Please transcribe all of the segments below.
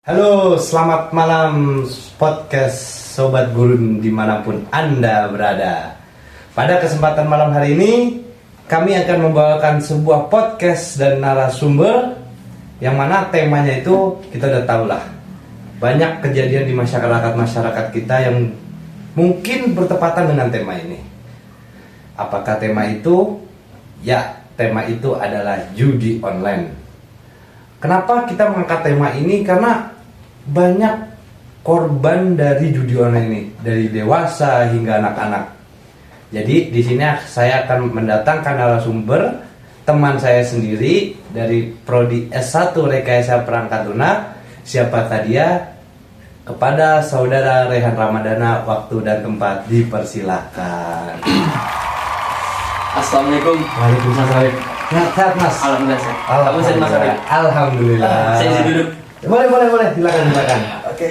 Halo, selamat malam podcast Sobat Gurun dimanapun Anda berada. Pada kesempatan malam hari ini, kami akan membawakan sebuah podcast dan narasumber yang mana temanya itu kita udah tahu lah. Banyak kejadian di masyarakat kita yang mungkin bertepatan dengan tema ini. Apakah tema itu? Ya, tema itu adalah judi online. Kenapa kita mengangkat tema ini? Karena banyak korban dari judi online ini, dari dewasa hingga anak-anak. Jadi di sini saya akan mendatangkan narasumber teman saya sendiri dari Prodi S1 Rekayasa Perangkat Lunak. Siapakah dia? Kepada Saudara Rehan Ramadana, waktu dan tempat dipersilahkan. Assalamualaikum. Waalaikumsalam. Sehat Mas? Alhamdulillah sehat. Kamu sehat Mas Alhamdulillah. Arif? Alhamdulillah. Saya isi duduk. Boleh. Silakan. Oke.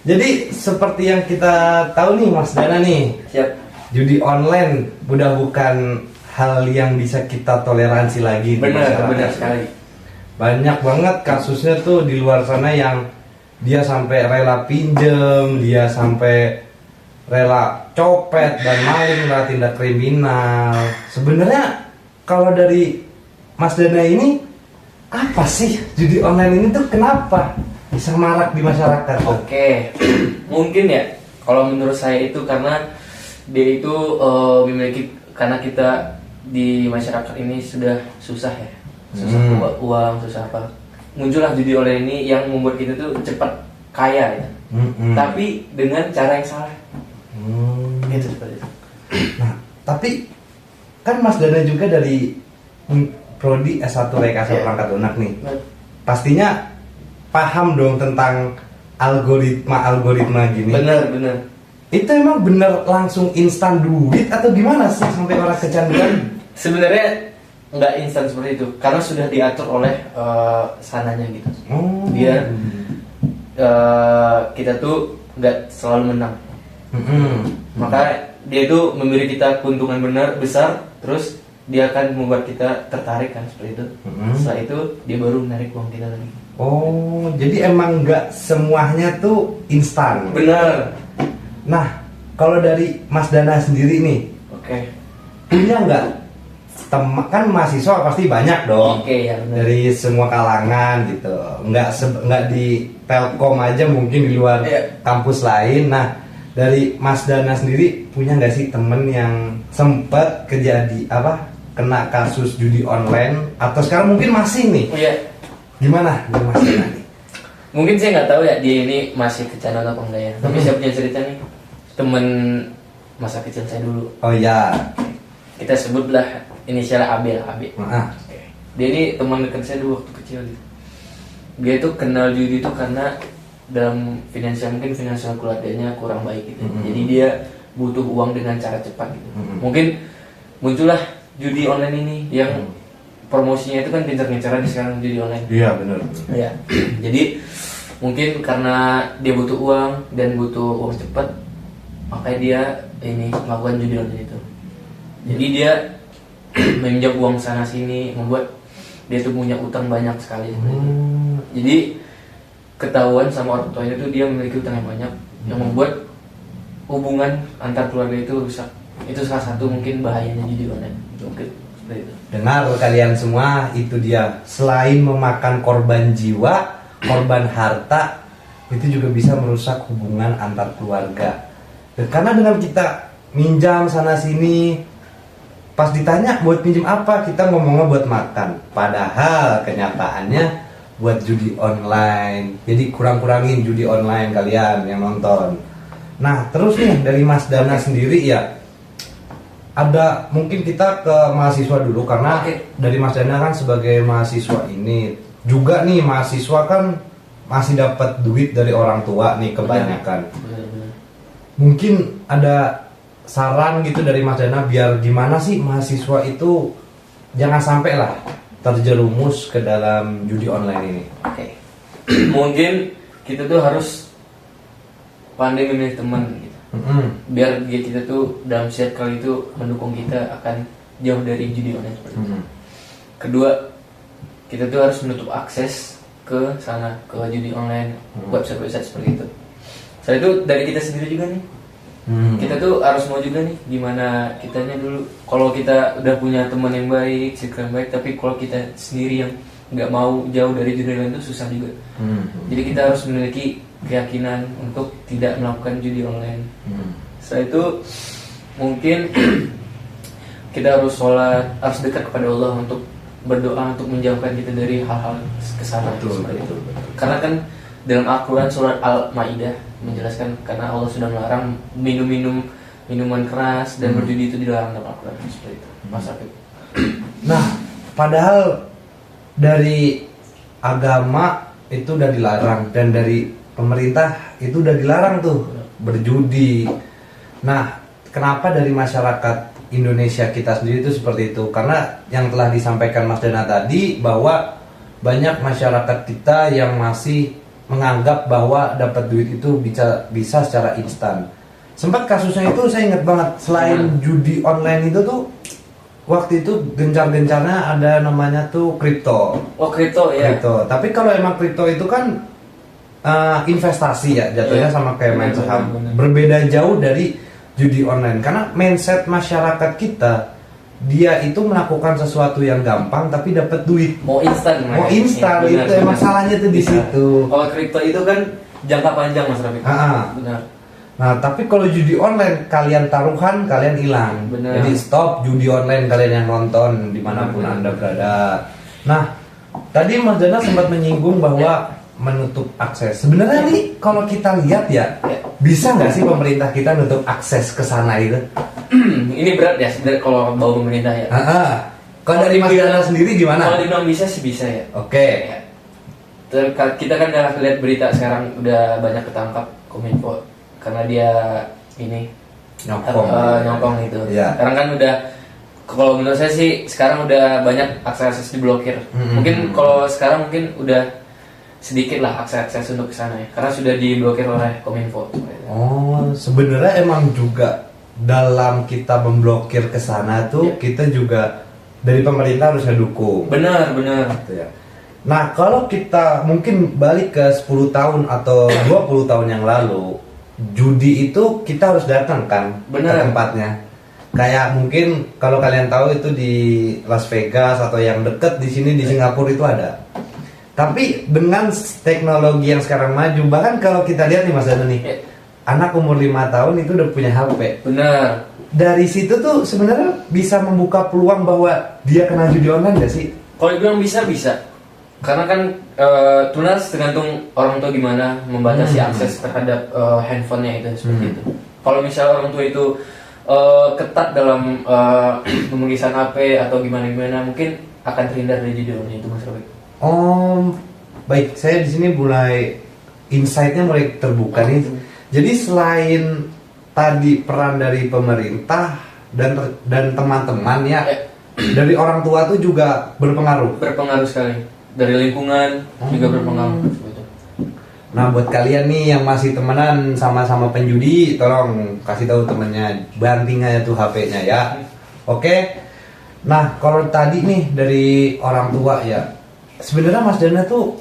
Jadi seperti yang kita tahu nih Mas Dana nih, Siap. judi online udah bukan hal yang bisa kita toleransi lagi. di masyarakat. Benar sekali. Banyak banget kasusnya tuh di luar sana yang dia sampai rela pinjem, dia sampai rela copet dan maling lah, tindak kriminal. Sebenarnya kalau dari Mas Dana ini, apa sih judi online ini tuh kenapa bisa marak di masyarakat tuh? Oke. Mungkin ya, kalau menurut saya itu karena dia itu memiliki, karena kita di masyarakat ini sudah susah ya, susah bawa uang, susah apa. Muncullah judi online ini yang membuat kita tuh cepat kaya ya. Tapi dengan cara yang salah. Gitu seperti itu. Nah, tapi kan Mas Dana juga dari Prodi S1 Rekayasa Perangkat Lunak nih. Pastinya paham dong tentang algoritma gini. Bener. Itu emang bener langsung instan duit atau gimana sih sampai orang kecanduan? Sebenarnya nggak instan seperti itu, karena sudah diatur oleh sananya gitu. Biar kita tuh nggak selalu menang. Maka dia itu memberi kita keuntungan besar, terus dia akan membuat kita tertarik kan seperti itu. Setelah itu dia baru menarik uang kita lagi. Oh, jadi emang nggak semuanya tuh instan. Bener. Nah, kalau dari Mas Dana sendiri nih, Oke. punya nggak teman, kan mahasiswa pasti banyak dong. Oke, ya bener. Dari semua kalangan gitu. Nggak di Telkom aja, mungkin di luar Iya. kampus lain. Nah, dari Mas Dana sendiri punya nggak sih temen yang sempat kena kasus judi online atau sekarang mungkin masih nih? Iya. Gimana dari Mas Dana nih? Mungkin saya nggak tahu ya dia ini masih kecanduan apa enggak ya. Tapi saya punya cerita nih, temen masa kecil saya dulu. Oh ya. Kita sebutlah inisial AB. Ah. Dia ini teman dekat saya dulu waktu kecil gitu. Dia itu kenal judi itu karena dalam finansial keluarganya kurang baik gitu. Jadi dia butuh uang dengan cara cepat gitu. Mungkin muncullah judi online ini yang promosinya itu kan gencar-gencaran sekarang judi online. Iya benar. Ya. Jadi mungkin karena dia butuh uang dan butuh uang cepat, makanya dia ini melakukan judi online itu. Jadi dia meminjam uang sana sini, membuat dia tuh punya utang banyak sekali. Jadi ketahuan sama orang tuanya itu dia memiliki utang yang banyak, yang membuat hubungan antar keluarga itu rusak. Itu salah satu mungkin bahayanya judi online. Mungkin seperti itu. Dengar kalian semua, itu dia. Selain memakan korban jiwa, korban harta, itu juga bisa merusak hubungan antar keluarga. Dan karena dengan kita minjam sana sini, pas ditanya buat pinjam apa, kita ngomongnya buat makan. Padahal kenyataannya buat judi online. Jadi kurang-kurangin judi online kalian yang nonton. Nah terus nih dari Mas Dana sendiri ya, ada mungkin kita ke mahasiswa dulu karena dari Mas Dana kan sebagai mahasiswa ini juga nih, mahasiswa kan masih dapat duit dari orang tua nih kebanyakan. Mungkin ada saran gitu dari Mas Dana biar gimana sih mahasiswa itu jangan sampai lah terjerumus ke dalam judi online ini. Oke. Mungkin kita tuh harus pandai memilih teman gitu. Biar kita tuh dalam circle itu mendukung kita akan jauh dari judi online seperti itu. Kedua, kita tuh harus menutup akses ke sana, ke judi online, website-website seperti itu. Setelah itu dari kita sendiri juga nih. Kita tuh harus mau juga nih gimana kitanya dulu. Kalau kita udah punya teman yang baik, circle yang baik, tapi kalau kita sendiri yang nggak mau jauh dari judi online itu susah juga. Jadi kita harus memiliki keyakinan untuk tidak melakukan judi online. Setelah itu mungkin kita harus sholat, harus dekat kepada Allah untuk berdoa untuk menjauhkan kita dari hal-hal kesana. Betul. Karena kan dalam Al-Quran surat Al-Maidah menjelaskan karena Allah sudah melarang minuman keras dan berjudi itu dilarang dalam Al-Quran seperti itu. Mas Afif. Nah, padahal dari agama itu udah dilarang dan dari pemerintah itu udah dilarang tuh berjudi. Nah, kenapa dari masyarakat Indonesia kita sendiri itu seperti itu? Karena yang telah disampaikan Mas Dana tadi bahwa banyak masyarakat kita yang masih menganggap bahwa dapat duit itu bisa secara instan. Sempat kasusnya itu saya ingat banget, selain judi online itu tuh waktu itu gencar-gencarnya ada namanya tuh kripto. Oh, kripto ya. Kripto. Tapi kalau emang kripto itu kan investasi ya jatuhnya, sama kayak main saham. Berbeda jauh dari judi online karena mindset masyarakat kita, dia itu melakukan sesuatu yang gampang tapi dapat duit. Mau instan, mau instan ya, itu emang salahnya tuh di situ. Kalau kripto itu kan jangka panjang Mas Rafi. Benar. Nah, tapi kalau judi online kalian taruhan, kalian hilang. Benar. Jadi stop judi online kalian yang nonton dimanapun Anda berada. Nah, tadi Mas Dana sempat menyinggung bahwa menutup akses. Sebenarnya nih kalau kita lihat ya, bisa nggak sih pemerintah kita nutup akses ke sana itu? Ini berat ya sebenarnya kalau bawa pemerintah ya. Kalau dari Mas Dana sendiri gimana? Kalau dibilang bisa sih bisa ya. Oke. Ya. Kita kan udah lihat berita sekarang udah banyak ketangkap Kominfo karena dia ini nyokong itu. Ya. Sekarang kan udah, kalau menurut saya sih sekarang udah banyak akses diblokir. Mungkin kalau sekarang mungkin udah sedikit lah akses untuk ke sana ya, karena sudah diblokir oleh Kominfo. Oh, sebenarnya emang juga dalam kita memblokir ke sana tuh kita juga dari pemerintah harus ngedukung. Benar. Gitu ya. Nah, kalau kita mungkin balik ke 10 tahun atau 20 tahun yang lalu, judi itu kita harus datang kan ke tempatnya. Kayak mungkin kalau kalian tahu itu di Las Vegas atau yang deket di sini di Singapura itu ada. Tapi dengan teknologi yang sekarang maju, bahkan kalau kita lihat nih Mas Dana nih, anak umur 5 tahun itu udah punya HP. Benar. Dari situ tuh sebenarnya bisa membuka peluang bahwa dia kena judi online gak sih? Kalau dibilang bisa. Karena kan tunas tergantung orang tua gimana membatasi akses terhadap handphonenya itu seperti itu. Kalau misalnya orang tua itu ketat dalam pemegisan HP atau gimana mungkin akan terhindar dari judi online itu Mas Robi. Oh, baik. Saya di sini mulai insight-nya mulai terbuka nih. Jadi selain tadi peran dari pemerintah dan teman-teman ya, dari orang tua tuh juga berpengaruh. Berpengaruh sekali. Dari lingkungan juga berpengaruh. Nah, buat kalian nih yang masih temenan sama-sama penjudi, tolong kasih tahu temennya, banting aja tuh HP-nya ya. Oke. Nah, kalau tadi nih dari orang tua ya, sebenarnya Mas Dana tuh,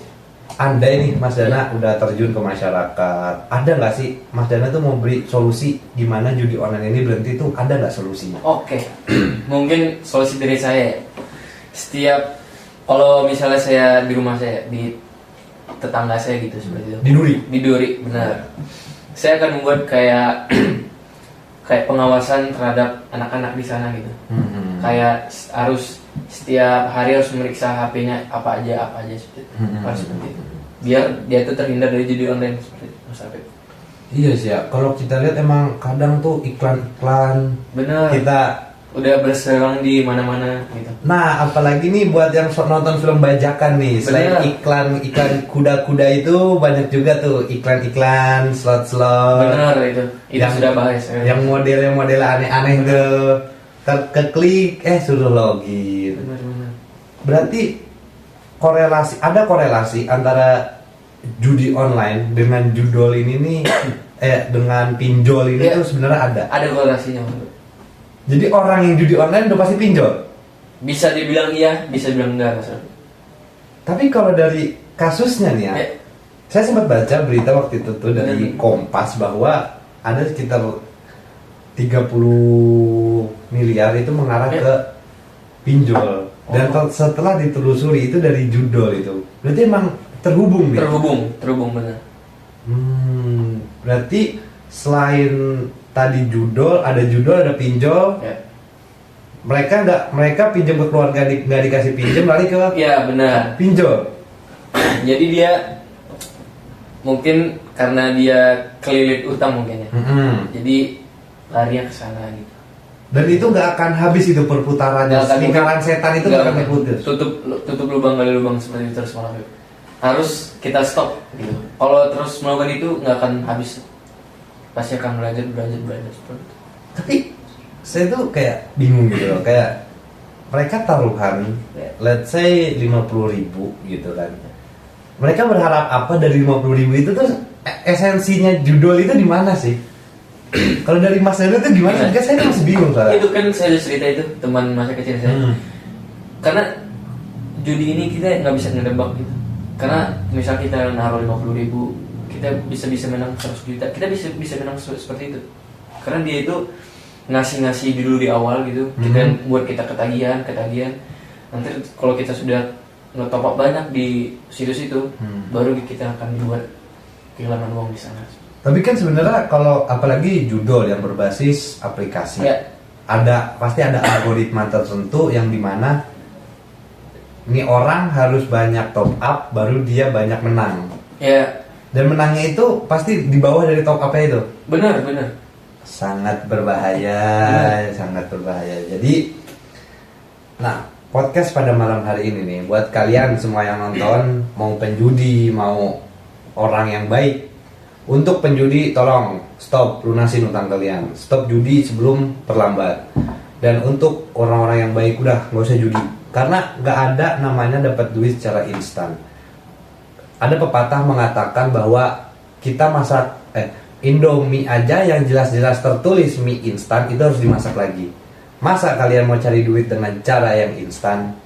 andai nih Mas Dana udah terjun ke masyarakat, ada nggak sih Mas Dana tuh mau beri solusi gimana judi online ini berhenti tuh, ada nggak solusinya? Oke. Mungkin solusi dari saya, setiap kalau misalnya saya di rumah saya, di tetangga saya gitu seperti itu, di Duri, benar. Saya akan membuat kayak pengawasan terhadap anak-anak di sana gitu. Kayak harus setiap hari harus memeriksa HP-nya apa aja seperti itu. Harus seperti itu. Biar dia tuh terhindar dari judi online seperti itu, Mas Afif. Iya sih ya. Kalau kita lihat emang kadang tuh iklan-iklan. Benar. Kita udah berserang di mana-mana gitu. Nah, apalagi nih buat yang nonton film bajakan nih, selain iklan kuda-kuda itu banyak juga tuh iklan slot-slot. Benar itu yang sudah bahas. Yang model aneh-aneh tuh, keklik suruh login. Benar. Berarti ada korelasi antara judi online dengan judol ini nih, dengan pinjol ini tuh sebenarnya ada. Ada korelasinya. Jadi orang yang judi online udah pasti pinjol. Bisa dibilang iya, bisa dibilang enggak, Mas. Tapi kalau dari kasusnya nih ya, Ya. saya sempat baca berita waktu itu tuh dari Kompas bahwa ada sekitar 30 miliar itu mengarah Ya. ke pinjol. Dan setelah ditelusuri itu dari judol itu. Berarti emang terhubung nih. Terhubung benar. Berarti selain tadi judol, ada pinjol. Ya. Mereka pinjam ke keluarga nggak dikasih pinjam lari ke Ya benar. pinjol. Jadi dia mungkin karena dia kelilit utang mungkin ya. Jadi larinya ke sana gitu. Dan itu nggak akan habis itu perputarannya. Nggak akan Lingkaran setan itu nggak akan putus. Tutup lubang gali lubang seperti itu terus malam. Harus kita stop gitu. Kalau terus melakukan itu nggak akan habis. Pasti akan belajar seperti itu. Tapi saya tuh kayak bingung gitu loh. Kayak mereka taruhan, let's say 50.000 gitu kan. Mereka berharap apa dari 50.000 itu tuh esensinya judul itu di mana sih? Kalau dari Mas Dado itu gimana? Enggak, saya masih bingung soalnya. Itu kan saya cerita itu teman masa kecil saya. Karena judi ini kita nggak bisa ngedebak gitu. Karena misal kita naruh 50.000, kita bisa menang 100 juta. Kita bisa menang seperti itu. Karena dia itu ngasih dulu di awal gitu. Kita buat kita ketagihan. Nanti kalau kita sudah nge-top up banyak di situs itu, baru kita akan buat kehilangan uang di sana. Tapi kan sebenarnya kalau apalagi judul yang berbasis aplikasi, Ya. pasti ada algoritma tertentu yang dimana ini orang harus banyak top up baru dia banyak menang. Ya, Dan menangnya itu pasti di bawah dari top up-nya itu. benar. Sangat berbahaya. Jadi, nah podcast pada malam hari ini nih buat kalian semua yang nonton, mau penjudi, mau orang yang baik. Untuk penjudi tolong stop, lunasin utang kalian. Stop judi sebelum terlambat. Dan untuk orang-orang yang baik udah nggak usah judi. Karena nggak ada namanya dapat duit secara instan. Ada pepatah mengatakan bahwa kita masak Indomie aja yang jelas-jelas tertulis mie instan itu harus dimasak lagi. Masa kalian mau cari duit dengan cara yang instan?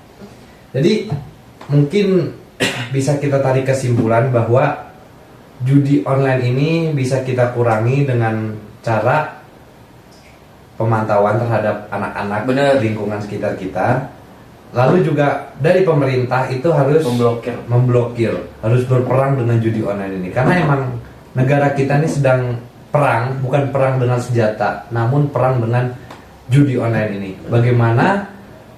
Jadi mungkin bisa kita tarik kesimpulan bahwa judi online ini bisa kita kurangi dengan cara pemantauan terhadap anak-anak lingkungan sekitar kita. Lalu juga dari pemerintah itu harus memblokir, harus berperang dengan judi online ini. Karena emang negara kita ini sedang perang, bukan perang dengan senjata, namun perang dengan judi online ini. Bagaimana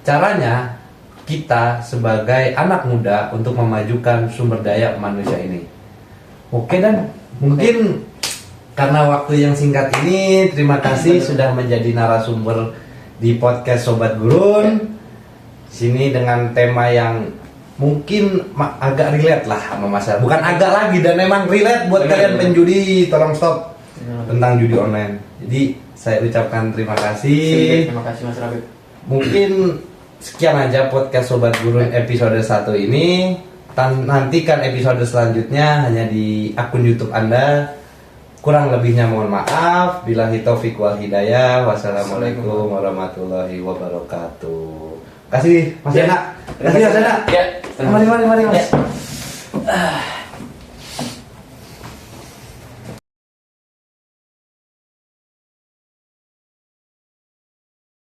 caranya kita sebagai anak muda untuk memajukan sumber daya manusia ini? Oke, dan mungkin karena waktu yang singkat ini, terima kasih sudah menjadi narasumber di podcast Sobat Gurun. Sini dengan tema yang mungkin agak relate lah sama masalah. Bukan agak lagi, dan memang relate buat kalian penjudi, tolong stop tentang judi online. Jadi saya ucapkan terima kasih. Terima kasih Mas Rabib. Mungkin sekian aja podcast Sobat Gurun episode 1 ini. Nantikan episode selanjutnya hanya di akun YouTube Anda. Kurang lebihnya mohon maaf. Billahi taufiq wal hidayah. Wassalamualaikum warahmatullahi wabarakatuh. Kasih Mas Dana. Kasih Mas Dana. Ya. Mari Mas. Ya.